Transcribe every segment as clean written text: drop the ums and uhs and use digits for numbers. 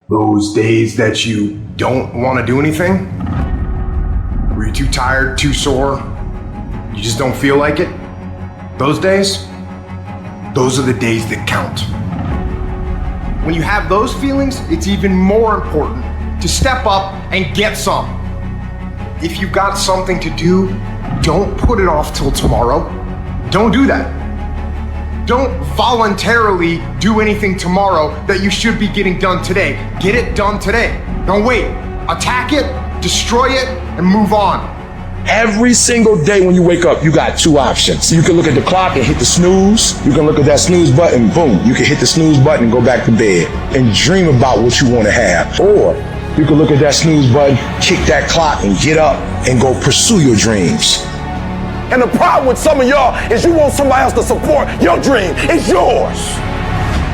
Those days that you don't want to do anything, where you're too tired, too sore, you just don't feel like it, those days, those are the days that count. When you have those feelings, it's even more important to step up and get some. If you've got something to do, don't put it off till tomorrow. Don't do that. Don't voluntarily do anything tomorrow that you should be getting done today. Get it done today. Don't wait. Attack it, destroy it, and move on. Every single day when you wake up, you got two options. You can look at the clock and hit the snooze. You can look at that snooze button, boom. You can hit the snooze button and go back to bed and dream about what you want to have. Or you can look at that snooze button, kick that clock, and get up and go pursue your dreams. And the problem with some of y'all is you want somebody else to support your dream. It's yours.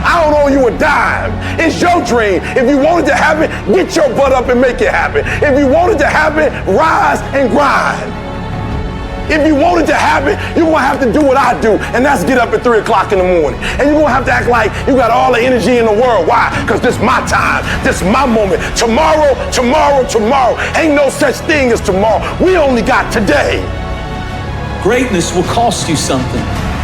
I don't owe you a dime. It's your dream. If you want it to happen, get your butt up and make it happen. If you want it to happen, rise and grind. If you want it to happen, you're going to have to do what I do, and that's get up at 3 o'clock in the morning. And you're going to have to act like you got all the energy in the world. Why? Because this is my time. This is my moment. Tomorrow. Ain't no such thing as tomorrow. We only got today. Greatness will cost you something.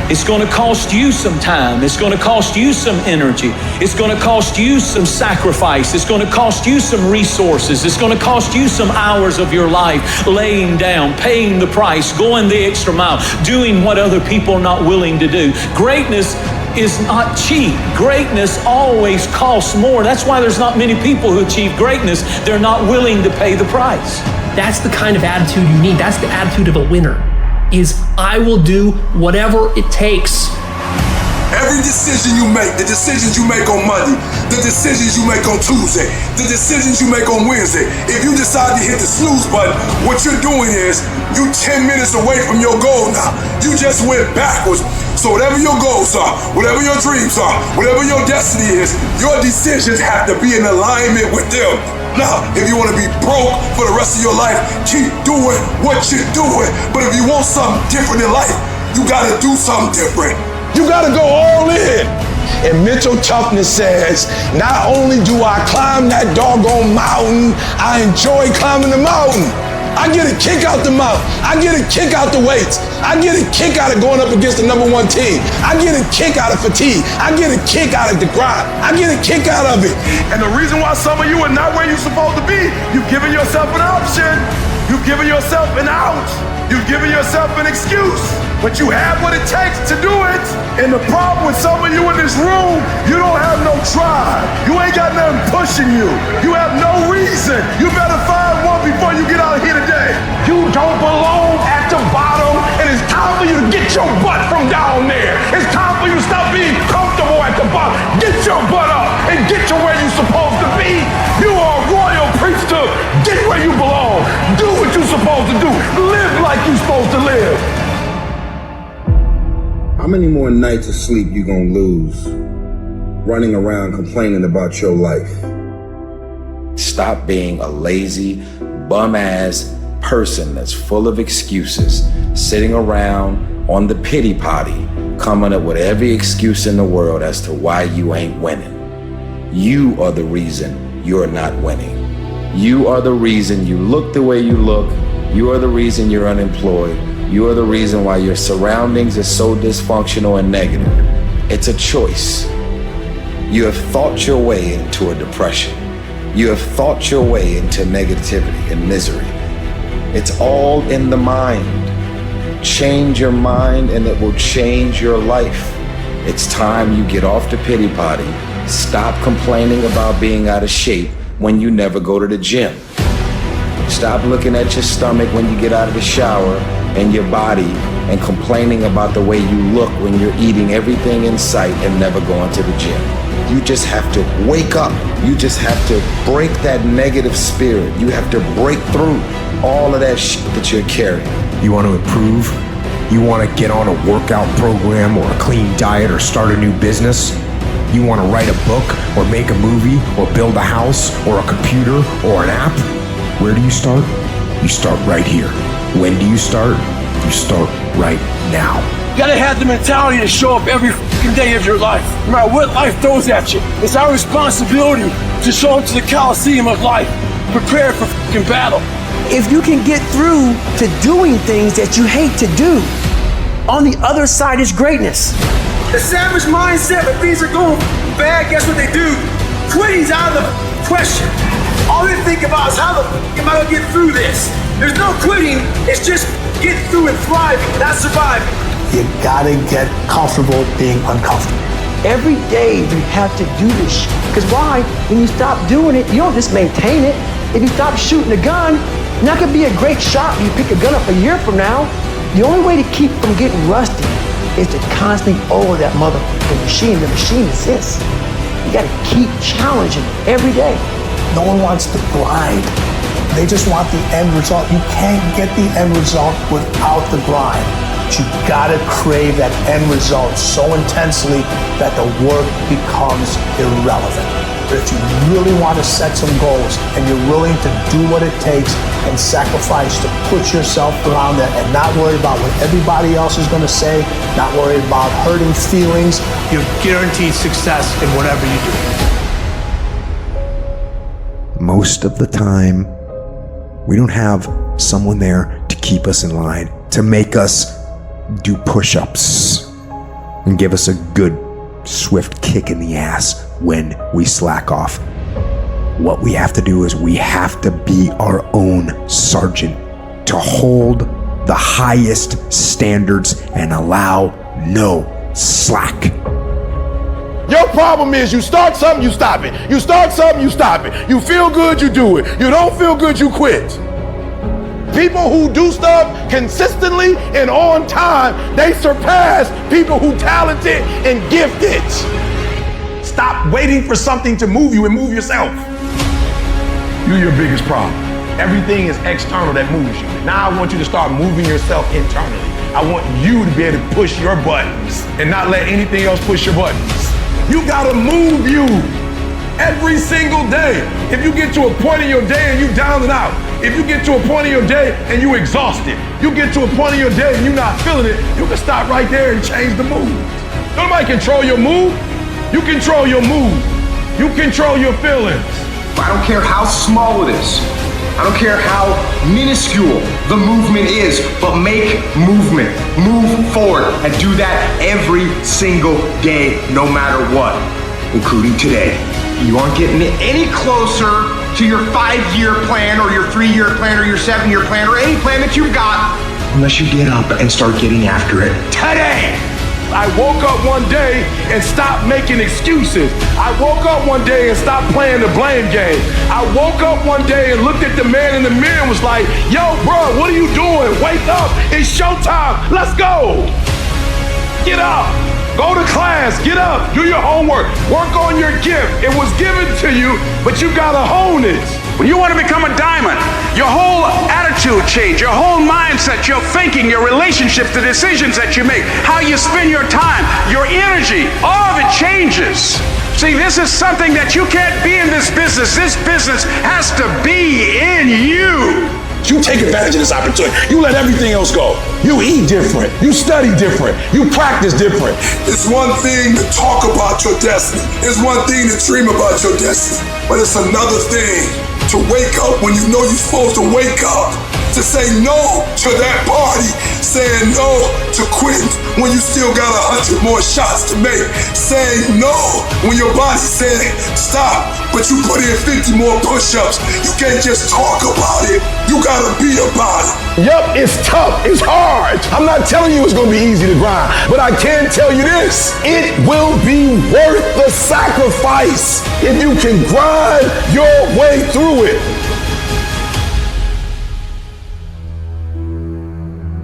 It's going to cost you some time. It's going to cost you some energy. It's going to cost you some sacrifice. It's going to cost you some resources. It's going to cost you some hours of your life laying down, paying the price, going the extra mile, doing what other people are not willing to do. Greatness is not cheap. Greatness always costs more. That's why there's not many people who achieve greatness. They're not willing to pay the price. That's the kind of attitude you need. That's the attitude of a winner. Is I will do whatever it takes. Every decision you make, the decisions you make on Monday, the decisions you make on Tuesday, the decisions you make on Wednesday, if you decide to hit the snooze button, what you're doing is you 10 minutes away from your goal now. You just went backwards. So whatever your goals are, whatever your dreams are, whatever your destiny is, your decisions have to be in alignment with them. Now, if you want to be broke for the rest of your life, keep doing what you're doing. But if you want something different in life, you got to do something different. You got to go all in. And mental toughness says, not only do I climb that doggone mountain, I enjoy climbing the mountain. I get a kick out the mountain. I get a kick out the weights. I get a kick out of going up against the number one team. I get a kick out of fatigue. I get a kick out of the grind. I get a kick out of it. And the reason why some of you are not where you're supposed to be, you've given yourself an option. You've given yourself an out. You've given yourself an excuse. But you have what it takes to do it. And the problem with some of you in this room, you don't have no drive. You ain't got nothing pushing you. You have no reason. You better find one before you get out of here today. You don't belong at the bottom, and it's time for you to get your butt from down there. It's time for you to stop being comfortable at the bottom. Get your butt up and get to where you're supposed to be. You are a royal priesthood. Get where you belong. Do what you're supposed to do. Live like you're supposed to live. How many more nights of sleep you gonna lose running around complaining about your life? Stop being a lazy, bum-ass person that's full of excuses, sitting around on the pity potty, coming up with every excuse in the world as to why you ain't winning. You are the reason you're not winning. You are the reason you look the way you look. You are the reason you're unemployed. You are the reason why your surroundings are so dysfunctional and negative. It's a choice. You have thought your way into a depression. You have thought your way into negativity and misery. It's all in the mind. Change your mind and it will change your life. It's time you get off the pity potty. Stop complaining about being out of shape when you never go to the gym. Stop looking at your stomach when you get out of the shower and your body and complaining about the way you look when you're eating everything in sight and never going to the gym. You just have to wake up. You just have to break that negative spirit. You have to break through all of that shit that you're carrying. You want to improve? You want to get on a workout program or a clean diet or start a new business? You want to write a book or make a movie or build a house or a computer or an app? Where do you start? You start right here. When do you start? You start right now. gotta have the mentality to show up every fucking day of your life, no matter what life throws at you. It's our responsibility to show up to the Coliseum of life, prepared for fucking battle. If you can get through to doing things that you hate to do, on the other side is greatness. The savage mindset, when things are going bad, guess what they do? Quitting's out of the question. All they think about is how the am I gonna get through this? There's no quitting, it's just getting through and thriving, not surviving. You gotta get comfortable being uncomfortable. Every day you have to do this shit. Because why? When you stop doing it, you don't just maintain it. If you stop shooting a gun, you're not gonna be a great shot when you pick a gun up a year from now. The only way to keep from getting rusty is to constantly oil that motherfucking machine. The machine is this. You gotta keep challenging every day. No one wants to grind. They just want the end result. You can't get the end result without the grind. But you gotta crave that end result so intensely that the work becomes irrelevant. But if you really want to set some goals and you're willing to do what it takes and sacrifice to put yourself around that and not worry about what everybody else is gonna say, not worry about hurting feelings, you're guaranteed success in whatever you do. Most of the time, we don't have someone there to keep us in line, to make us do push-ups and give us a good, swift kick in the ass when we slack off. What we have to do is we have to be our own sergeant, to hold the highest standards and allow no slack. Your problem is you start something, you stop it. You start something, you stop it. You feel good, you do it. You don't feel good, you quit. People who do stuff consistently and on time, they surpass people who talented and gifted. Stop waiting for something to move you and move yourself. You're your biggest problem. Everything is external that moves you. Now I want you to start moving yourself internally. I want you to be able to push your buttons and not let anything else push your buttons. You gotta move you every single day. If you get to a point in your day and you down and out, if you get to a point in your day and you exhausted, you get to a point in your day and you're not feeling it, you can stop right there and change the mood. Nobody control your mood. You control your mood. You control your feelings. I don't care how small it is. I don't care how minuscule the movement is, but make movement. Move forward and do that every single day, no matter what, including today. You aren't getting any closer to your 5-year plan or your 3-year plan or your 7-year plan or any plan that you've got unless you get up and start getting after it today. I woke up one day and stopped making excuses. I woke up one day and stopped playing the blame game. I woke up one day and looked at the man in the mirror and was like, yo, bro, what are you doing? Wake up, it's showtime, let's go. Get up, go to class, get up, do your homework, work on your gift. It was given to you, but you gotta hone it. When you want to become a diamond, your whole attitude change, your whole mindset, your thinking, your relationships, the decisions that you make, how you spend your time, your energy, all of it changes. See, this is something that you can't be in this business. This business has to be in you. You take advantage of this opportunity. You let everything else go. You eat different. You study different. You practice different. It's one thing to talk about your destiny. It's one thing to dream about your destiny. But it's another thing to wake up when you know you're supposed to wake up, to say no to that party, saying no to quitting when you still got 100 more shots to make, saying no when your body's saying stop, but you put in 50 more push-ups. You can't just talk about it, you gotta be about it. Yup, it's tough, it's hard. I'm not telling you it's gonna be easy to grind, but I can tell you this, it will be worth the sacrifice if you can grind your way through it.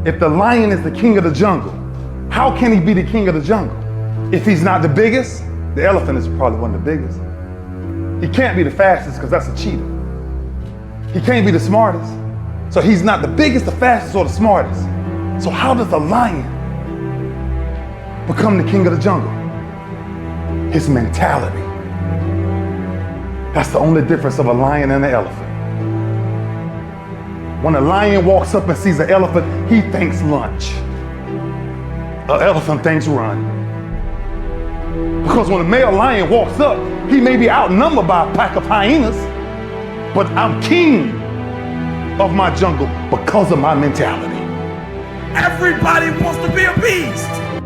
If the lion is the king of the jungle, how can he be the king of the jungle? If he's not the biggest, the elephant is probably one of the biggest. He can't be the fastest because that's a cheetah. He can't be the smartest. So he's not the biggest, the fastest, or the smartest. So how does the lion become the king of the jungle? His mentality. That's the only difference of a lion and an elephant. When a lion walks up and sees an elephant, he thinks lunch. an elephant thinks run. Because when a male lion walks up, he may be outnumbered by a pack of hyenas, but I'm king of my jungle because of my mentality. Everybody wants to be a beast.